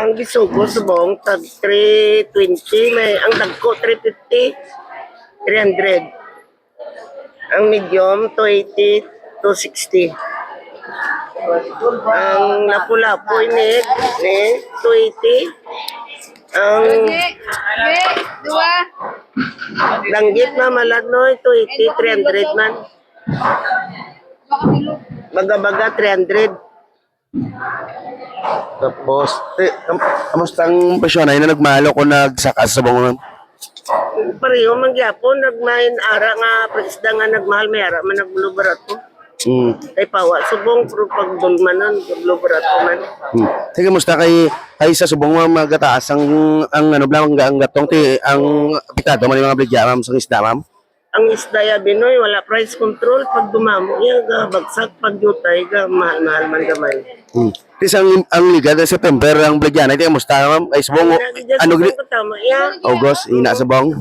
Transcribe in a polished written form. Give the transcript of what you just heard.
Ang bisugo subong tag 320, may ang dagko 350, 300. Ang medium 280, 260. Ang lapu-lapu ni 280. Ang langgit na maladnoy 280, 300 man. Baga-baga 300. Tapos, kamustang presyo na yun na nagmahalo ko nagsaka sa bangunan. Pareho man gyapon nagmain ara nga presda nga nagmahal may ara man naglubarato. Kay pawa subong pero pag dulmanon naglubarato man. Sige, musta kay sa subong mga magataas ang ano blang ang gatong ti ang apitado man yung mga bligya ma'am sa isda ma'am. Ang isda ya Binoy wala price control pag dumamo ya ga bagsak pag yutay ga mahal man gamay. Tis ang liga sa September ang bligya na ti musta ma'am ay subong ano Tama ya. August ina subong.